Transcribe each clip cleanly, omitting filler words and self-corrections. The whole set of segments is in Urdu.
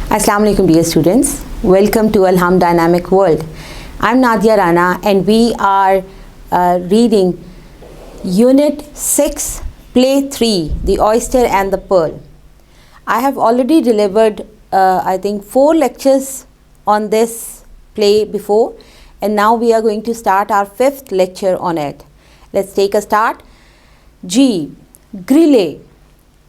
Assalamu alaikum dear students. Welcome to Alham Dynamic World. I'm Nadia Rana and we are reading Unit 6, Play 3, The Oyster and the Pearl. I have already delivered I think 4 lectures on this play before, and now we are going to start our 5th lecture on it. Let's take a start. G. Grille.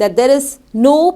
that there is no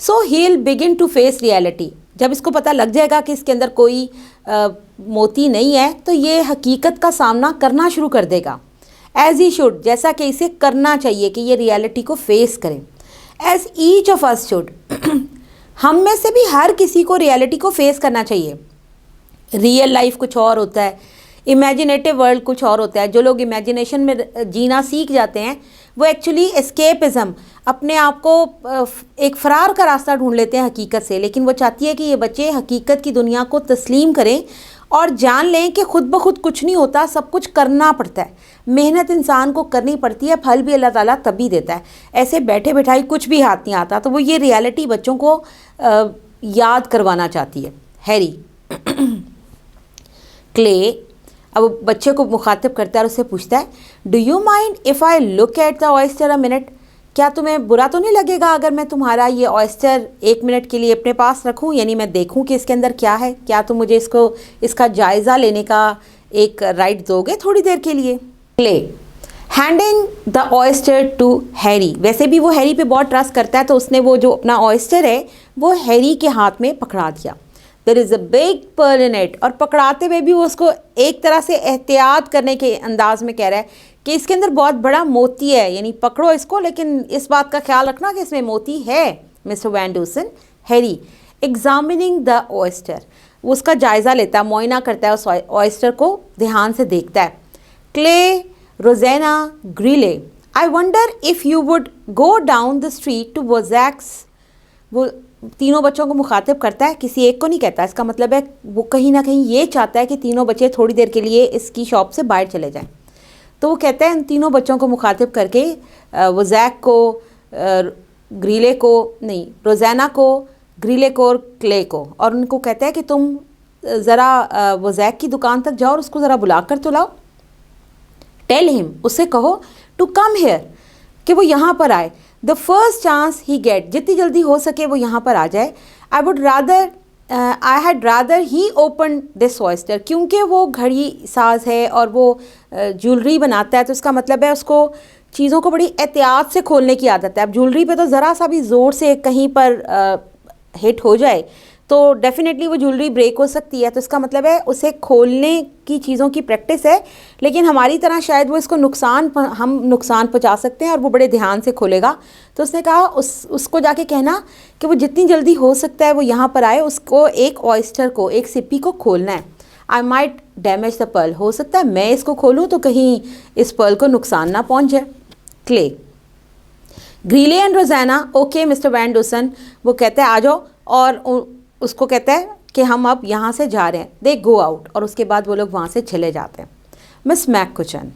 So he'll begin to face reality, جب اس کو پتہ لگ جائے گا کہ اس کے اندر کوئی موتی نہیں ہے تو یہ حقیقت کا سامنا کرنا شروع کر دے گا. ایز ہی شوڈ, جیسا کہ اسے کرنا چاہیے کہ یہ ریالٹی کو فیس کریں. As each of us should, ہم میں سے بھی ہر کسی کو ریالٹی کو فیس کرنا چاہیے. ریئل لائف کچھ اور ہوتا ہے, امیجنیٹو ورلڈ کچھ اور ہوتا ہے. جو لوگ امیجنیشن میں جینا سیکھ جاتے ہیں وہ ایکچولی اسکیپزم, اپنے آپ کو ایک فرار کا راستہ ڈھونڈ لیتے ہیں حقیقت سے. لیکن وہ چاہتی ہے کہ یہ بچے حقیقت کی دنیا کو تسلیم کریں اور جان لیں کہ خود بخود کچھ نہیں ہوتا, سب کچھ کرنا پڑتا ہے. محنت انسان کو کرنی پڑتی ہے, پھل بھی اللہ تعالیٰ تبھی دیتا ہے. ایسے بیٹھے بٹھائی کچھ بھی ہاتھ نہیں آتا. تو وہ یہ ریالٹی بچوں کو یاد کروانا چاہتی ہے. ہیری کلے اب بچے کو مخاطب کرتا ہے اور اسے پوچھتا ہے, do you mind if I look at the oyster a minute, کیا تمہیں برا تو نہیں لگے گا اگر میں تمہارا یہ آئسٹر 1 منٹ کے لیے اپنے پاس رکھوں, یعنی میں دیکھوں کہ اس کے اندر کیا ہے. کیا تم مجھے اس کا جائزہ لینے کا ایک رائٹ دو گے تھوڑی دیر کے لیے. Clay handing the oyster to Harry, ویسے بھی وہ ہیری پہ بہت ٹرسٹ کرتا ہے تو اس نے وہ جو اپنا آئسٹر ہے وہ ہیری کے ہاتھ میں پکڑا دیا. There is a big pearl in it, اور پکڑاتے ہوئے بھی وہ اس کو ایک طرح سے احتیاط کرنے کے انداز میں کہہ رہا ہے کہ اس کے اندر بہت بڑا موتی ہے, یعنی پکڑو اس کو لیکن اس بات کا خیال رکھنا کہ اس میں موتی ہے. Mr Van Dusen, Harry examining the oyster, وہ اس کا جائزہ لیتا ہے, معائنہ کرتا ہے اس oyster کو, دھیان سے دیکھتا ہے. Clay, Rosina, Greeley, I wonder if you would go down the street to Wiziks, وہ تینوں بچوں کو مخاطب کرتا ہے, کسی ایک کو نہیں کہتا. اس کا مطلب ہے وہ کہیں نہ کہیں یہ چاہتا ہے کہ تینوں بچے تھوڑی دیر کے لیے اس کی شاپ سے باہر چلے جائیں. تو وہ کہتا ہے ان تینوں بچوں کو مخاطب کر کے, وزیک کو, گریلے کو نہیں, روزینا کو, گریلے کو اور کلے کو, اور ان کو کہتا ہے کہ تم ذرا وزیک کی دکان تک جاؤ اور اس کو ذرا بلا کر تو لاؤ. ٹیل ہم, اسے کہو, ٹو کم ہیئر, کہ وہ یہاں پر آئے. The first chance he get, جتنی جلدی ہو سکے وہ یہاں پر آ جائے. I had rather he open this oyster, کیونکہ وہ گھڑی ساز ہے اور وہ جولری بناتا ہے تو اس کا مطلب ہے اس کو چیزوں کو بڑی احتیاط سے کھولنے کی عادت ہے. اب جولری پہ تو ذرا سا بھی زور سے کہیں پر ہٹ ہو جائے تو ڈیفینیٹلی وہ جولری بریک ہو سکتی ہے. تو اس کا مطلب ہے اسے کھولنے کی چیزوں کی پریکٹس ہے, لیکن ہماری طرح شاید وہ اس کو ہم نقصان پہنچا سکتے ہیں اور وہ بڑے دھیان سے کھولے گا. تو اس نے کہا اس کو جا کے کہنا کہ وہ جتنی جلدی ہو سکتا ہے وہ یہاں پر آئے, اس کو ایک oyster کو, ایک سپی کو کھولنا ہے. I might damage the pearl, ہو سکتا ہے میں اس کو کھولوں تو کہیں اس pearl کو نقصان نہ پہنچ جائے. Clay, Greeley and Rosina, okay Mr Van Dusen, وہ کہتے ہیں آ جاؤ, اور اس کو کہتا ہے کہ ہم اب یہاں سے جا رہے ہیں. دے گو آؤٹ, اور اس کے بعد وہ لوگ وہاں سے چلے جاتے ہیں. Miss McCochen,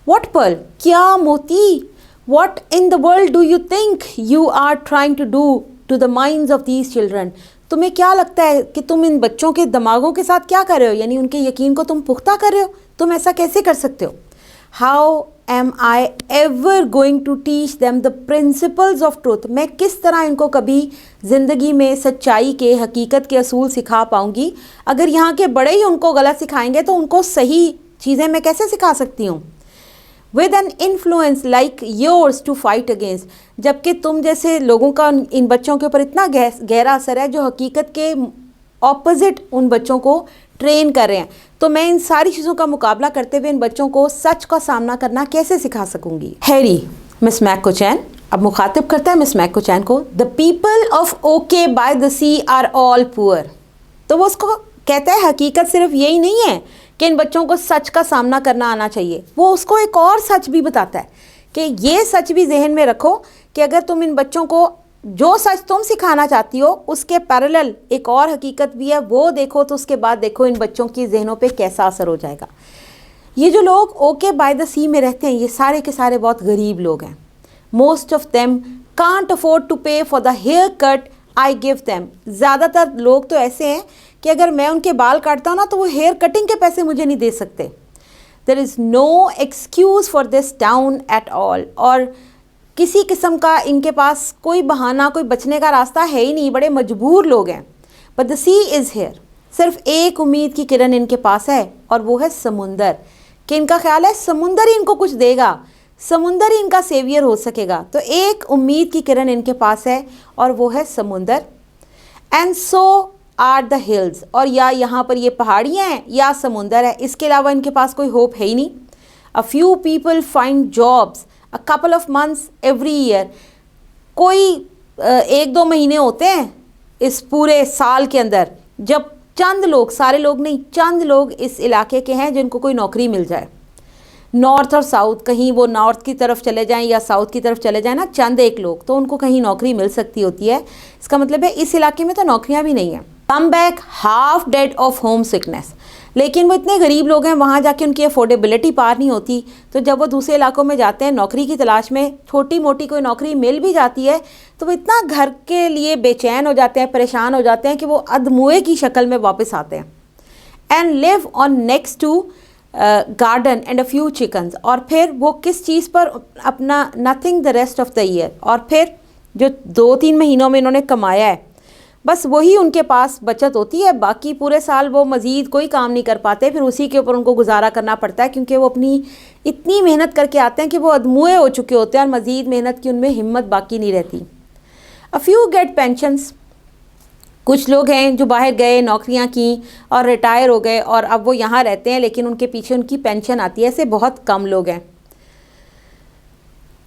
what pearl, کیا موتی, what in the world do you think you are trying to do to the minds of these children, تمہیں کیا لگتا ہے کہ تم ان بچوں کے دماغوں کے ساتھ کیا کر رہے ہو, یعنی ان کے یقین کو تم پختہ کر رہے ہو, تم ایسا کیسے کر سکتے ہو. How am I ever going to teach them the principles of truth, میں کس طرح ان کو کبھی زندگی میں سچائی کے, حقیقت کے اصول سکھا پاؤں گی. اگر یہاں کے بڑے ہی ان کو غلط سکھائیں گے تو ان کو صحیح چیزیں میں کیسے سکھا سکتی ہوں. With an influence like yours to fight against, جبکہ تم جیسے لوگوں کا ان بچوں کے اوپر اتنا گہرا اثر ہے جو حقیقت کے اپوزٹ ان بچوں کو ٹرین کر رہے ہیں, تو میں ان ساری چیزوں کا مقابلہ کرتے ہوئے ان بچوں کو سچ کا سامنا کرنا کیسے سکھا سکوں گی. ہیری مس میک کوچین, اب مخاطب کرتا ہے مس میک کوچین کو, the people of okay by the sea are all poor. تو وہ اس کو کہتا ہے حقیقت صرف یہی نہیں ہے کہ ان بچوں کو سچ کا سامنا کرنا آنا چاہیے, وہ اس کو ایک اور سچ بھی بتاتا ہے کہ یہ سچ بھی ذہن میں رکھو کہ اگر تم ان بچوں کو جو سچ تم سکھانا چاہتی ہو اس کے پیرالل ایک اور حقیقت بھی ہے, وہ دیکھو تو اس کے بعد دیکھو ان بچوں کی ذہنوں پہ کیسا اثر ہو جائے گا. یہ جو لوگ اوکے بائی دا سی میں رہتے ہیں یہ سارے کے سارے بہت غریب لوگ ہیں. Most of them can't afford to pay for the haircut I gave them, زیادہ تر لوگ تو ایسے ہیں کہ اگر میں ان کے بال کاٹتا ہوں نا تو وہ ہیئر کٹنگ کے پیسے مجھے نہیں دے سکتے. There is no excuse for this town at all, اور کسی قسم کا ان کے پاس کوئی بہانہ, کوئی بچنے کا راستہ ہے ہی نہیں, بڑے مجبور لوگ ہیں. But the C is here, صرف ایک امید کی کرن ان کے پاس ہے اور وہ ہے سمندر, کہ ان کا خیال ہے سمندر ہی ان کو کچھ دے گا, سمندر ہی ان کا سیویئر ہو سکے گا. تو ایک امید کی کرن ان کے پاس ہے اور وہ ہے سمندر. And so are the hills, اور یا یہاں پر یہ پہاڑیاں ہیں یا سمندر ہے، اس کے علاوہ ان کے پاس کوئی ہوپ ہے ہی نہیں. A few people find jobs a couple of months every year. کوئی 1-2 مہینے ہوتے ہیں اس پورے سال کے اندر جب چند لوگ، سارے لوگ نہیں، چند لوگ اس علاقے کے ہیں جن کو کوئی نوکری مل جائے. نارتھ اور ساؤتھ، کہیں وہ نارتھ کی طرف چلے جائیں یا ساؤتھ کی طرف چلے جائیں نا، چند ایک لوگ تو ان کو کہیں نوکری مل سکتی ہوتی ہے. اس کا مطلب ہے اس علاقے میں تو نوکریاں بھی نہیں ہیں. Come back half dead of homesickness. لیکن وہ اتنے غریب لوگ ہیں، وہاں جا کے ان کی افورڈیبلٹی پار نہیں ہوتی، تو جب وہ دوسرے علاقوں میں جاتے ہیں نوکری کی تلاش میں، چھوٹی موٹی کوئی نوکری مل بھی جاتی ہے تو وہ اتنا گھر کے لیے بے چین ہو جاتے ہیں، پریشان ہو جاتے ہیں کہ وہ ادموئے کی شکل میں واپس آتے ہیں. And live on next to garden and a few chickens. اور پھر وہ کس چیز پر اپنا nothing the rest of the year. اور پھر جو 2-3 مہینوں میں انہوں نے کمایا ہے بس وہی ان کے پاس بچت ہوتی ہے، باقی پورے سال وہ مزید کوئی کام نہیں کر پاتے، پھر اسی کے اوپر ان کو گزارا کرنا پڑتا ہے کیونکہ وہ اپنی اتنی محنت کر کے آتے ہیں کہ وہ ادموئے ہو چکے ہوتے ہیں اور مزید محنت کی ان میں ہمت باقی نہیں رہتی. A few get pensions. کچھ لوگ ہیں جو باہر گئے، نوکریاں کیں اور ریٹائر ہو گئے اور اب وہ یہاں رہتے ہیں لیکن ان کے پیچھے ان کی پینشن آتی ہے. ایسے بہت کم لوگ ہیں.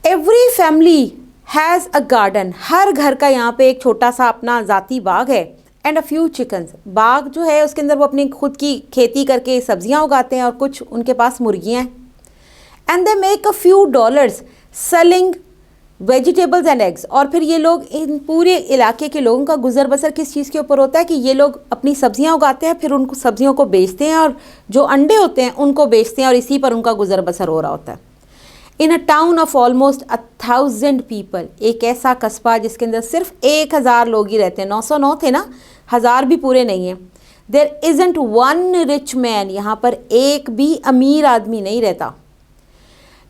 Every family has a garden. ہر گھر کا یہاں پہ ایک چھوٹا سا اپنا ذاتی باغ ہے. And a few chickens. باغ جو ہے اس کے اندر وہ اپنی خود کی کھیتی کر کے سبزیاں اگاتے ہیں اور کچھ ان کے پاس مرغیاں ہیں. And they make a few dollars selling vegetables and eggs. اور پھر یہ لوگ، ان پورے علاقے کے لوگوں کا گزر بسر کس چیز کے اوپر ہوتا ہے کہ یہ لوگ اپنی سبزیاں اگاتے ہیں، پھر ان کو سبزیوں کو بیچتے ہیں اور جو انڈے ہوتے ہیں ان کو بیچتے ہیں اور اسی پر ان کا گزر بسر ہو رہا ہوتا ہے. In a town of almost 1000 people. ایک ایسا قصبہ جس کے اندر صرف 1000 لوگ ہی رہتے ہیں. 909 تھے نا، 1000 بھی پورے نہیں ہیں. There isn't one rich man. یہاں پر ایک بھی امیر آدمی نہیں رہتا.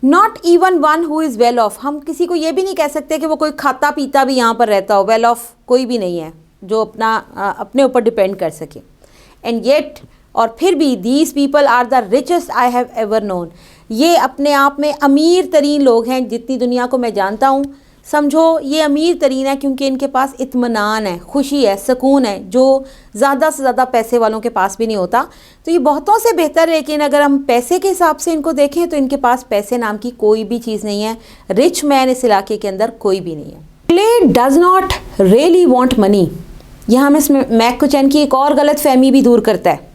Not even one who is well off. ہم کسی کو یہ بھی نہیں کہہ سکتے کہ وہ کوئی کھاتا پیتا بھی یہاں پر رہتا ہو. ویل آف کوئی بھی نہیں ہے جو اپنے اوپر ڈپینڈ کر سکے. اینڈ یٹ، اور پھر بھی these people are the richest I have ever known. یہ اپنے آپ میں امیر ترین لوگ ہیں جتنی دنیا کو میں جانتا ہوں. سمجھو یہ امیر ترین ہے کیونکہ ان کے پاس اطمینان ہے، خوشی ہے، سکون ہے، جو زیادہ سے زیادہ پیسے والوں کے پاس بھی نہیں ہوتا. تو یہ بہتوں سے بہتر ہے، لیکن اگر ہم پیسے کے حساب سے ان کو دیکھیں تو ان کے پاس پیسے نام کی کوئی بھی چیز نہیں ہے. رچ مین اس علاقے کے اندر کوئی بھی نہیں ہے. Clay does not really want money. یہاں میں میک کوچین کی ایک اور غلط فہمی بھی دور کرتا ہے.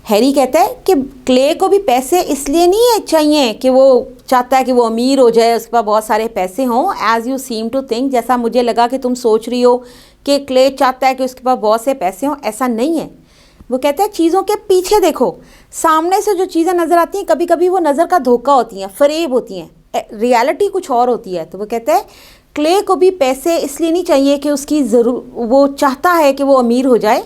ہیری کہتا ہے کہ کلے کو بھی پیسے اس لیے نہیں چاہیے کہ وہ چاہتا ہے کہ وہ امیر ہو جائے، اس کے پاس بہت سارے پیسے ہوں. As you seem to think, جیسا مجھے لگا کہ تم سوچ رہی ہو کہ کلے چاہتا ہے کہ اس کے پاس بہت سے پیسے ہوں، ایسا نہیں ہے. وہ کہتا ہے چیزوں کے پیچھے دیکھو. سامنے سے جو چیزیں نظر آتی ہیں کبھی کبھی وہ نظر کا دھوکہ ہوتی ہیں، فریب ہوتی ہیں، ریالٹی کچھ اور ہوتی ہے. تو وہ کہتا ہے کلے کو بھی پیسے اس لیے نہیں چاہیے کہ اس کی وہ چاہتا ہے کہ وہ امیر ہو جائے،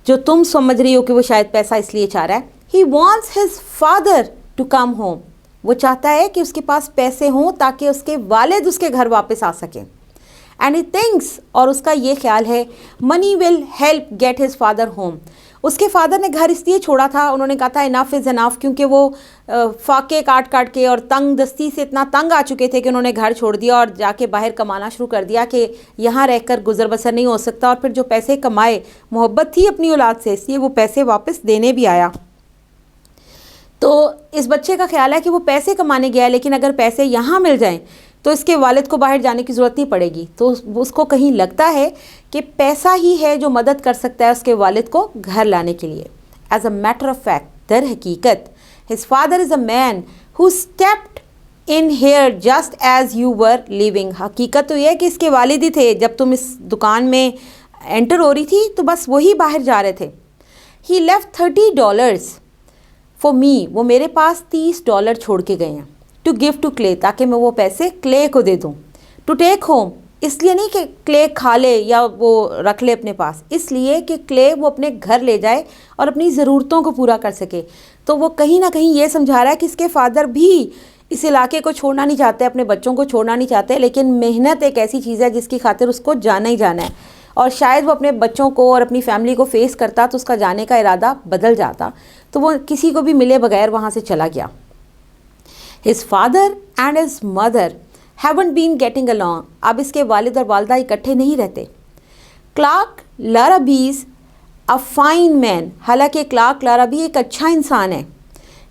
جو تم سمجھ رہی ہو کہ وہ شاید پیسہ اس لیے چاہ رہا ہے. He wants his father to come home. وہ چاہتا ہے کہ اس کے پاس پیسے ہوں تاکہ اس کے والد اس کے گھر واپس آ سکیں. اینڈ ہی تھنکس، اور اس کا یہ خیال ہے، money will help get his father home. اس کے فادر نے گھر اس لیے چھوڑا تھا، انہوں نے کہا تھا انف از انف، کیونکہ وہ فاقے کاٹ کاٹ کے اور تنگ دستی سے اتنا تنگ آ چکے تھے کہ انہوں نے گھر چھوڑ دیا اور جا کے باہر کمانا شروع کر دیا کہ یہاں رہ کر گزر بسر نہیں ہو سکتا. اور پھر جو پیسے کمائے، محبت تھی اپنی اولاد سے، اس لیے وہ پیسے واپس دینے بھی آیا. تو اس بچے کا خیال ہے کہ وہ پیسے کمانے گیا ہے، لیکن اگر پیسے یہاں مل جائیں تو اس کے والد کو باہر جانے کی ضرورت نہیں پڑے گی. تو اس کو کہیں لگتا ہے کہ پیسہ ہی ہے جو مدد کر سکتا ہے اس کے والد کو گھر لانے کے لیے. As a matter of fact, در حقیقت his father is a man who stepped in here just as you were leaving. حقیقت تو یہ ہے کہ اس کے والد ہی تھے، جب تم اس دکان میں انٹر ہو رہی تھی تو بس وہی باہر جا رہے تھے. He left $30 for me. وہ میرے پاس $30 چھوڑ کے گئے ہیں. ٹو گیو ٹو کلے، تاکہ میں وہ پیسے کلے کو دے دوں. ٹو ٹیک ہوم، اس لیے نہیں کہ کلے کھا لے یا وہ رکھ لے اپنے پاس، اس لیے کہ کلے وہ اپنے گھر لے جائے اور اپنی ضرورتوں کو پورا کر سکے. تو وہ کہیں نہ کہیں یہ سمجھا رہا ہے کہ اس کے فادر بھی اس علاقے کو چھوڑنا نہیں چاہتے، اپنے بچوں کو چھوڑنا نہیں چاہتے، لیکن محنت ایک ایسی چیز ہے جس کی خاطر اس کو جانا ہی جانا ہے. اور شاید وہ اپنے بچوں کو اور اپنی فیملی کو فیس کرتا تو اس کا جانے کا ارادہ بدل جاتا. تو وہ کسی کو بھی ملے بغیر وہاں سے چلا گیا. His father and his mother haven't been getting along. اب اس کے والد اور والدہ اکٹھے نہیں رہتے. Clark Larabee's a fine man. حالانکہ کلارک لارابی ایک اچھا انسان ہے.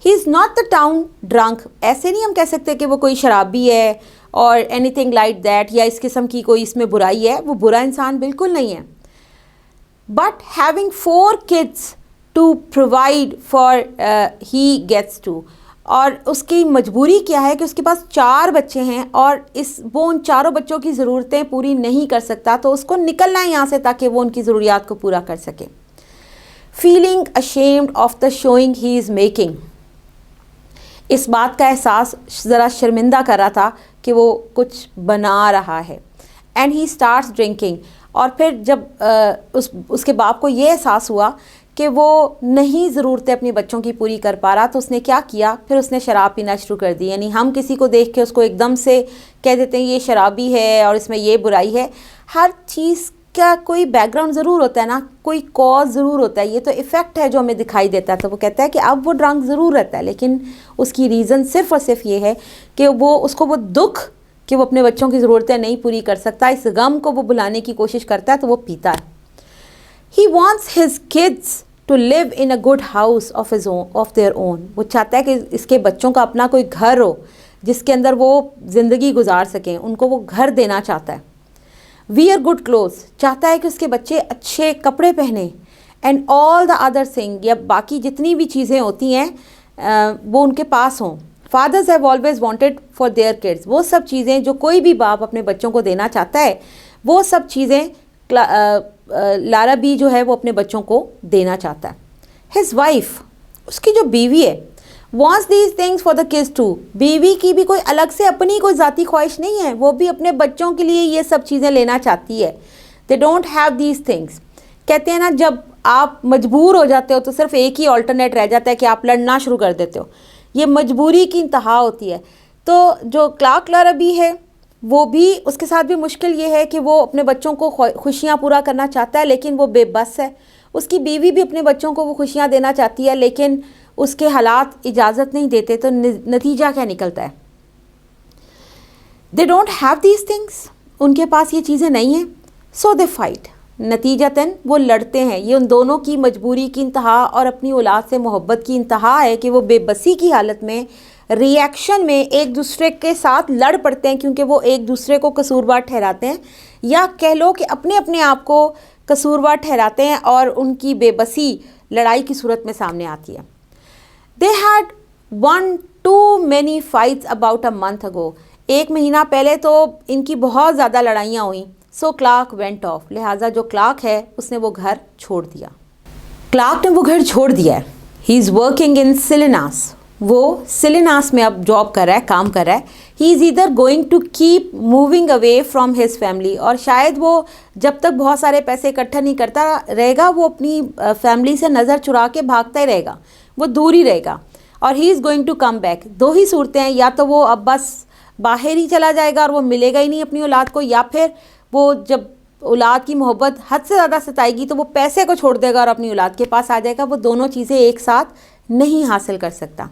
He is not the town drunk. ایسے نہیں ہم کہہ سکتے کہ وہ کوئی شرابی ہے اور اینی تھنگ لائک دیٹ, یا اس قسم کی کوئی اس میں برائی ہے. وہ برا انسان بالکل نہیں ہے. But having 4 kids to provide for he gets too. اور اس کی مجبوری کیا ہے کہ اس کے پاس 4 بچے ہیں اور وہ ان 4 بچوں کی ضرورتیں پوری نہیں کر سکتا, تو اس کو نکلنا ہے یہاں سے تاکہ وہ ان کی ضروریات کو پورا کر سکے. Feeling ashamed of the showing he is making. اس بات کا احساس ذرا شرمندہ کر رہا تھا کہ وہ کچھ بنا رہا ہے. And he starts drinking. اور پھر جب اس کے باپ کو یہ احساس ہوا کہ وہ نہیں ضرورتیں اپنی بچوں کی پوری کر پا رہا, تو اس نے کیا کیا, پھر اس نے شراب پینا شروع کر دی. یعنی ہم کسی کو دیکھ کے اس کو ایک دم سے کہہ دیتے ہیں یہ شرابی ہے اور اس میں یہ برائی ہے. ہر چیز کا کوئی بیک گراؤنڈ ضرور ہوتا ہے نا, کوئی کاز ضرور ہوتا ہے. یہ تو ایفیکٹ ہے جو ہمیں دکھائی دیتا ہے. تو وہ کہتا ہے کہ اب وہ ڈرنک ضرور رہتا ہے, لیکن اس کی ریزن صرف اور صرف یہ ہے کہ اس کو وہ دکھ کہ وہ اپنے بچوں کی ضرورتیں نہیں پوری کر سکتا, اس غم کو وہ بھلانے کی کوشش کرتا ہے, تو وہ پیتا ہے. He wants his kids to live in a good house of their own. وہ چاہتا ہے کہ اس کے بچوں کا اپنا کوئی گھر ہو جس کے اندر وہ زندگی گزار سکیں. ان کو وہ گھر دینا چاہتا ہے. Were good clothes. چاہتا ہے کہ اس کے بچے اچھے کپڑے پہنیں. And all the other thing, یا باقی جتنی بھی چیزیں ہوتی ہیں وہ ان کے پاس ہوں. Fathers have always wanted for their kids. وہ سب چیزیں جو کوئی بھی باپ اپنے بچوں کو دینا چاہتا ہے, وہ سب چیزیں لارابی جو ہے وہ اپنے بچوں کو دینا چاہتا ہے. ہز وائف, اس کی جو بیوی ہے, wants these things for the kids too. بیوی کی بھی کوئی الگ سے اپنی کوئی ذاتی خواہش نہیں ہے, وہ بھی اپنے بچوں کے لیے یہ سب چیزیں لینا چاہتی ہے. They don't have these things. کہتے ہیں نا جب آپ مجبور ہو جاتے ہو تو صرف ایک ہی آلٹرنیٹ رہ جاتا ہے کہ آپ لڑنا شروع کر دیتے ہو. یہ مجبوری کی انتہا ہوتی ہے. تو جو کلارک لارابی ہے وہ بھی, اس کے ساتھ بھی مشکل یہ ہے کہ وہ اپنے بچوں کو خوشیاں پورا کرنا چاہتا ہے, لیکن وہ بے بس ہے. اس کی بیوی بھی اپنے بچوں کو وہ خوشیاں دینا چاہتی ہے, لیکن اس کے حالات اجازت نہیں دیتے. تو نتیجہ کیا نکلتا ہے؟ They don't have these things. ان کے پاس یہ چیزیں نہیں ہیں. سو دے فائٹ. نتیجتاً وہ لڑتے ہیں. یہ ان دونوں کی مجبوری کی انتہا اور اپنی اولاد سے محبت کی انتہا ہے کہ وہ بے بسی کی حالت میں ری ایکشن میں ایک دوسرے کے ساتھ لڑ پڑتے ہیں, کیونکہ وہ ایک دوسرے کو قصوروار ٹھہراتے ہیں, یا کہہ لو کہ اپنے آپ کو قصوروار ٹھہراتے ہیں, اور ان کی بے بسی لڑائی کی صورت میں سامنے آتی ہے. They had one too many fights about a month ago. 1 مہینہ پہلے تو ان کی بہت زیادہ لڑائیاں ہوئیں. سو کلارک وینٹ آف. لہٰذا جو کلارک ہے اس نے وہ گھر چھوڑ دیا. کلارک نے وہ گھر چھوڑ دیا ہے. He is working in سیلیناس. وہ سیلیناس میں اب جاب کر رہا ہے, کام کر رہا ہے. He is either going to keep moving away from his family. اور شاید وہ جب تک بہت سارے پیسے اکٹھا نہیں کرتا رہے گا, وہ اپنی فیملی سے نظر چرا کے بھاگتا ہی رہے گا, وہ دور ہی رہے گا. اور he is going to come back. 2 ہی صورتیں ہیں, یا تو وہ اب بس باہر ہی چلا جائے گا اور وہ ملے گا ہی نہیں اپنی اولاد کو, یا پھر وہ جب اولاد کی محبت حد سے زیادہ ستائے گی تو وہ پیسے کو چھوڑ دے گا اور اپنی اولاد کے پاس آ جائے گا. وہ دونوں چیزیں ایک ساتھ نہیں حاصل کر سکتا.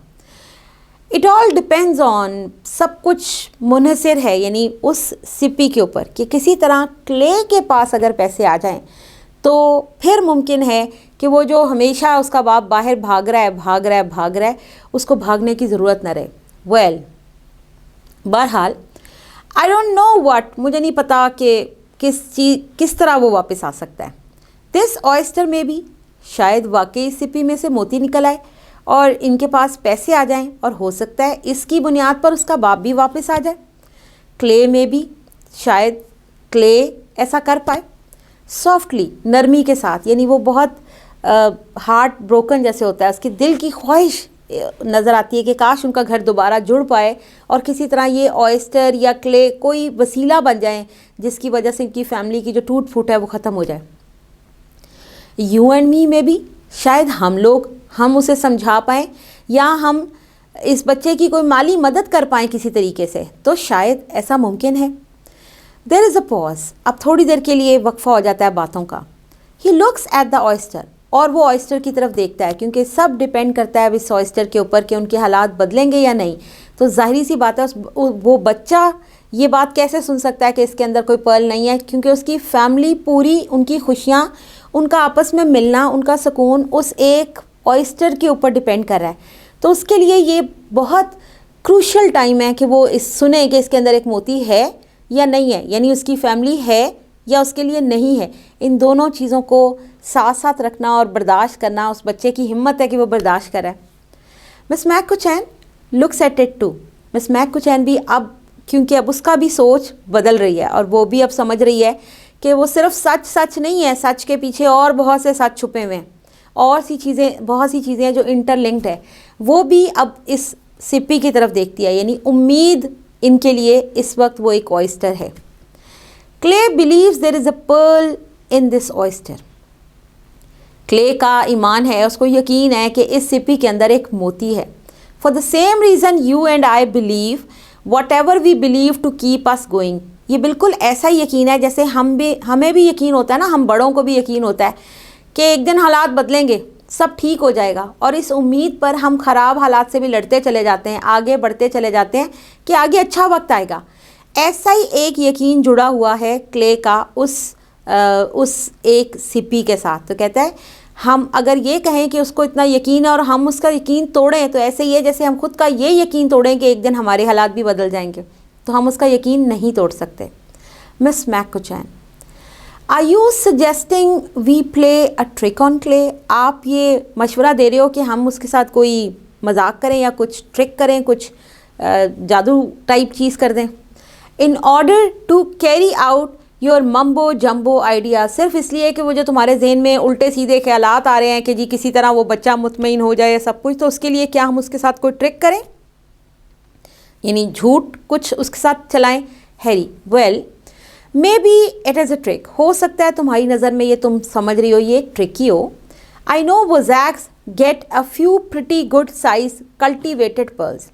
It all depends on. سب کچھ منحصر ہے یعنی اس سپی کے اوپر کہ کسی طرح کلے کے پاس اگر پیسے آ جائیں تو پھر ممکن ہے کہ وہ جو ہمیشہ اس کا باپ باہر بھاگ رہا ہے اس کو بھاگنے کی ضرورت نہ رہے. ویل بہرحال آئی ڈونٹ نو واٹ, مجھے نہیں پتا کہ کس طرح وہ واپس آ سکتا ہے. دس آئسٹر میں بھی شاید واقعی سپی میں سے موتی نکل آئے اور ان کے پاس پیسے آ جائیں, اور ہو سکتا ہے اس کی بنیاد پر اس کا باپ بھی واپس آ جائے. کلے میں بھی شاید کلے ایسا کر پائے سافٹلی, نرمی کے ساتھ. یعنی وہ بہت ہارٹ بروکن جیسے ہوتا ہے, اس کے دل کی خواہش نظر آتی ہے کہ کاش ان کا گھر دوبارہ جڑ پائے اور کسی طرح یہ آئسٹر یا کلے کوئی وسیلہ بن جائیں جس کی وجہ سے ان کی فیملی کی جو ٹوٹ پھوٹ ہے وہ ختم ہو جائے. یو اینڈ می میں بھی شاید ہم اسے سمجھا پائیں یا ہم اس بچے کی کوئی مالی مدد کر پائیں کسی طریقے سے, تو شاید ایسا ممکن ہے. دیر از اے پاز. اب تھوڑی دیر کے لیے وقفہ ہو جاتا ہے باتوں کا. He looks at the oyster. اور وہ آئسٹر کی طرف دیکھتا ہے, کیونکہ سب ڈیپینڈ کرتا ہے اس آئسٹر کے اوپر کہ ان کے حالات بدلیں گے یا نہیں. تو ظاہری سی بات ہے وہ بچہ یہ بات کیسے سن سکتا ہے کہ اس کے اندر کوئی پرل نہیں ہے؟ کیونکہ اس کی فیملی پوری، ان کی خوشیاں، ان کا آپس میں ملنا، ان کا سکون اس ایک اوئسٹر کے اوپر ڈیپینڈ کر رہا ہے. تو اس کے لیے یہ بہت کروشل ٹائم ہے کہ وہ سنیں کہ اس کے اندر ایک موتی ہے یا نہیں ہے، یعنی اس کی فیملی ہے یا اس کے لیے نہیں ہے. ان دونوں چیزوں کو ساتھ ساتھ رکھنا اور برداشت کرنا اس بچے کی ہمت ہے کہ وہ برداشت کرے. Miss make Cochin looks at it too. Miss make Cochin بھی اب، کیونکہ اب اس کا بھی سوچ بدل رہی ہے اور وہ بھی اب سمجھ رہی ہے کہ وہ صرف سچ سچ نہیں ہے، سچ کے پیچھے اور بہت سے سچ چھپے ہوئے ہیں، اور بہت سی چیزیں جو انٹر لنکڈ ہے. وہ بھی اب اس سپی کی طرف دیکھتی ہے، یعنی امید ان کے لیے اس وقت وہ ایک اوئسٹر ہے. Clay believes there is a pearl in this اوئسٹر. Clay کا ایمان ہے، اس کو یقین ہے کہ اس سپی کے اندر ایک موتی ہے. For the same reason you and I believe whatever we believe to keep us going. یہ بالکل ایسا ہی یقین ہے جیسے ہمیں بھی یقین ہوتا ہے نا، ہم بڑوں کو بھی یقین ہوتا ہے کہ ایک دن حالات بدلیں گے، سب ٹھیک ہو جائے گا، اور اس امید پر ہم خراب حالات سے بھی لڑتے چلے جاتے ہیں، آگے بڑھتے چلے جاتے ہیں کہ آگے اچھا وقت آئے گا. ایسا ہی ایک یقین جڑا ہوا ہے کلے کا اس ایک سپی کے ساتھ. تو کہتا ہے ہم اگر یہ کہیں کہ اس کو اتنا یقین ہے اور ہم اس کا یقین توڑیں، تو ایسے ہی ہے جیسے ہم خود کا یہ یقین توڑیں کہ ایک دن ہمارے حالات بھی بدل جائیں گے، تو ہم اس کا یقین نہیں توڑ سکتے. Miss make Cochin are you suggesting we play a trick on Clay. آپ یہ مشورہ دے رہے ہو کہ ہم اس کے ساتھ کوئی مذاق کریں یا کچھ ٹرک کریں، کچھ جادو ٹائپ چیز کر دیں. In order to carry out your mumbo jumbo idea. صرف اس لیے کہ وہ جو تمہارے ذہن میں الٹے سیدھے خیالات آ رہے ہیں کہ جی کسی طرح وہ بچہ مطمئن ہو جائے سب کچھ، تو اس کے لیے کیا ہم اس کے ساتھ کوئی ٹرک کریں، یعنی جھوٹ کچھ اس کے ساتھ چلائیں. Harry well maybe it is a trick. ہو سکتا ہے تمہاری نظر میں یہ تم سمجھ رہی ہو یہ ایک ٹرک ہی ہو. I know Wiziks get a few pretty good size cultivated pearls.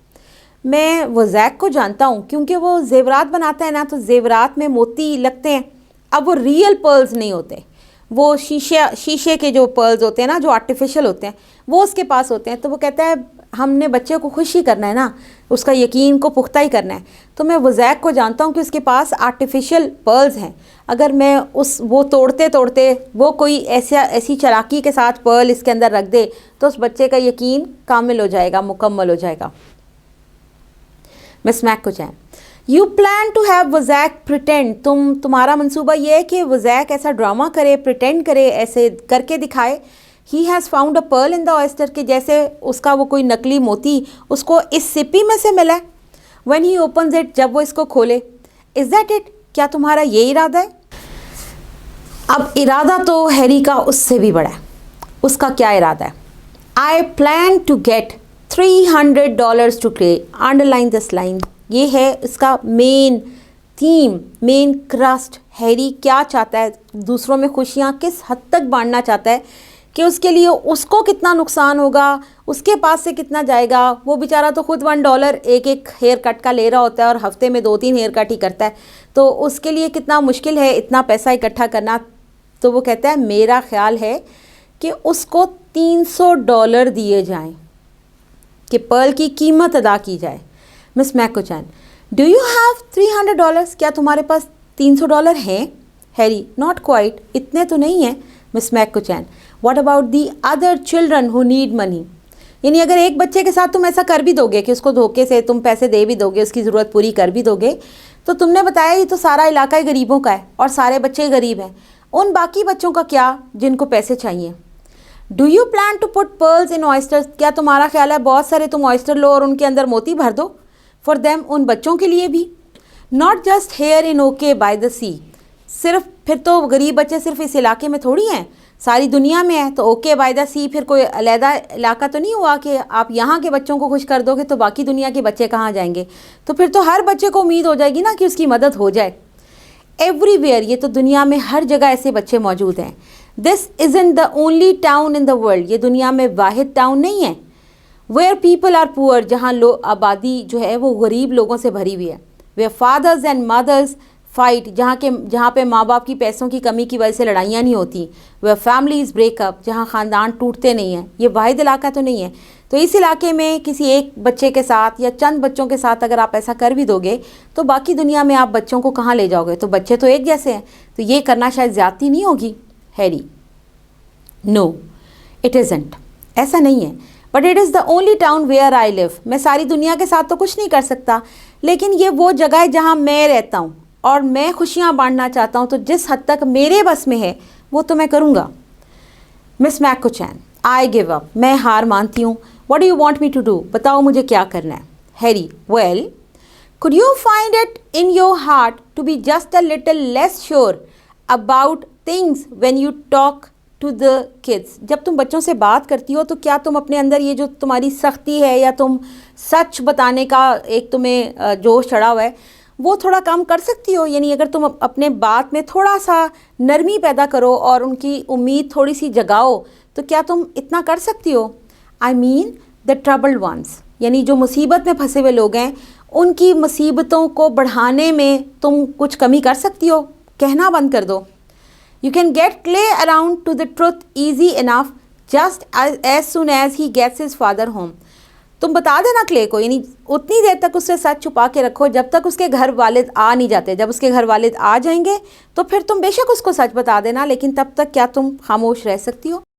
میں وزیک کو جانتا ہوں کیونکہ وہ زیورات بناتا ہے نا، تو زیورات میں موتی لگتے ہیں. اب وہ ریئل پرلز نہیں ہوتے، وہ شیشے کے جو پرلز ہوتے ہیں نا، جو آرٹیفیشل ہوتے ہیں، وہ اس کے پاس ہوتے ہیں. تو وہ کہتا ہے ہم نے بچے کو خوش ہی کرنا ہے نا، اس کا یقین کو پختہ ہی کرنا ہے. تو میں وزیک کو جانتا ہوں کہ اس کے پاس آرٹیفیشل پرلز ہیں. اگر میں وہ توڑتے وہ کوئی ایسی چالاکی کے ساتھ پرل اس کے اندر رکھ دے تو اس بچے کا یقین کامل ہو جائے گا، مکمل ہو جائے گا. Miss make Cochin you plan to have Wizik pretend. تمہارا منصوبہ یہ ہے کہ وزیک ایسا ڈرامہ کرے، پریٹینڈ کرے، ایسے کر کے دکھائے. He has found a pearl in the oyster, کہ جیسے اس کا وہ کوئی نقلی موتی اس کو اس سپی میں سے ملا ہے. وین ہی اوپنز اٹ، جب وہ اس کو کھولے. Is that it? کیا تمہارا یہ ارادہ ہے؟ اب ارادہ تو ہیری کا اس سے بھی بڑا ہے. اس کا کیا ارادہ ہے؟ I plan to get $300 to Clay. Underline this line. یہ ہے اس کا main theme, main crest. Harry کیا چاہتا ہے؟ دوسروں میں خوشیاں کس حد تک بانٹنا چاہتا ہے کہ اس کے لیے اس کو کتنا نقصان ہوگا، اس کے پاس سے کتنا جائے گا. وہ بیچارہ تو خود $1 ایک ہیئر کٹ کا لے رہا ہوتا ہے اور ہفتے میں 2-3 ہیئر کٹ ہی کرتا ہے، تو اس کے لیے کتنا مشکل ہے اتنا پیسہ اکٹھا کرنا. تو وہ کہتا ہے میرا خیال ہے کہ اس کو $300 دیے جائیں کہ پرل کی قیمت ادا کی جائے. Miss make Cochin do you have $300؟ کیا تمہارے پاس $300 ہیں؟ ہیری ناٹ کوائٹ، اتنے تو نہیں ہیں. Miss make Cochin what about the other children who need money. یعنی اگر ایک بچے کے ساتھ تم ایسا کر بھی دو گے کہ اس کو دھوکے سے تم پیسے دے بھی دو گے، اس کی ضرورت پوری کر بھی دو گے، تو تم نے بتایا یہ تو سارا علاقہ غریبوں کا ہے اور سارے بچے غریب ہیں. ان باقی بچوں کا کیا جن کو پیسے چاہیے؟ Do you plan to put pearls in oysters. کیا تمہارا خیال ہے بہت سارے تم اوئسٹر لو اور ان کے اندر موتی بھر دو؟ فار دیم، ان بچوں کے لیے بھی. Not just here in okay by the sea. صرف پھر تو غریب بچے صرف اس علاقے میں تھوڑی ہیں، ساری دنیا میں ہے. تو اوکے بائی دا سی پھر کوئی علیحدہ علاقہ تو نہیں ہوا کہ آپ یہاں کے بچوں کو خوش کر دو گے تو باقی دنیا کے بچے کہاں جائیں گے؟ تو پھر تو ہر بچے کو امید ہو جائے گی نا کہ اس کی مدد ہو جائے. ایوری ویئر، یہ تو دنیا میں ہر جگہ ایسے بچے موجود ہیں. This isn't the only town in the world. یہ دنیا میں واحد ٹاؤن نہیں ہے. ویئر پیپل آر پور، جہاں آبادی جو ہے وہ غریب لوگوں سے بھری ہوئی ہے. Where fathers and mothers fight, جہاں پہ ماں باپ کی پیسوں کی کمی کی وجہ سے لڑائیاں نہیں ہوتی، وہ فیملیز بریک اپ، جہاں خاندان ٹوٹتے نہیں ہیں. یہ واحد علاقہ تو نہیں ہے. تو اس علاقے میں کسی ایک بچے کے ساتھ یا چند بچوں کے ساتھ اگر آپ ایسا کر بھی دو گے تو باقی دنیا میں آپ بچوں کو کہاں لے جاؤ گے؟ تو بچے تو ایک جیسے ہیں. تو یہ کرنا شاید زیادتی نہیں ہوگی ہیری؟ نو اٹ ازنٹ، ایسا نہیں ہے. But it is the only town where I live. میں ساری دنیا کے ساتھ تو کچھ نہیں کر سکتا، لیکن یہ وہ جگہ ہے جہاں میں رہتا ہوں اور میں خوشیاں بانٹنا چاہتا ہوں، تو جس حد تک میرے بس میں ہے وہ تو میں کروں گا. مس میک کو چین، آئی گیو اپ، میں ہار مانتی ہوں. What do you want me to do? بتاؤ مجھے کیا کرنا ہے. Harry, well could you find it in your heart to be just a little less sure about things when you talk to the kids؟ جب تم بچوں سے بات کرتی ہو تو کیا تم اپنے اندر یہ جو تمہاری سختی ہے یا تم سچ بتانے کا ایک تمہیں جوش چڑھا ہوا ہے وہ تھوڑا کم کر سکتی ہو؟ یعنی اگر تم اپنے بات میں تھوڑا سا نرمی پیدا کرو اور ان کی امید تھوڑی سی جگاؤ تو کیا تم اتنا کر سکتی ہو؟ آئی مین دا ٹربلڈ ونس، یعنی جو مصیبت میں پھنسے ہوئے لوگ ہیں ان کی مصیبتوں کو بڑھانے میں تم کچھ کمی کر سکتی ہو؟ کہنا بند کر دو. You can get Clay around to the truth easy enough just as soon as he gets his father home. تم بتا دینا کلے کو، یعنی اتنی دیر تک اس سے سچ چھپا کے رکھو جب تک اس کے گھر والد آ نہیں جاتے. جب اس کے گھر والد آ جائیں گے تو پھر تم بے شک اس کو سچ بتا دینا، لیکن تب تک کیا تم خاموش رہ سکتی ہو؟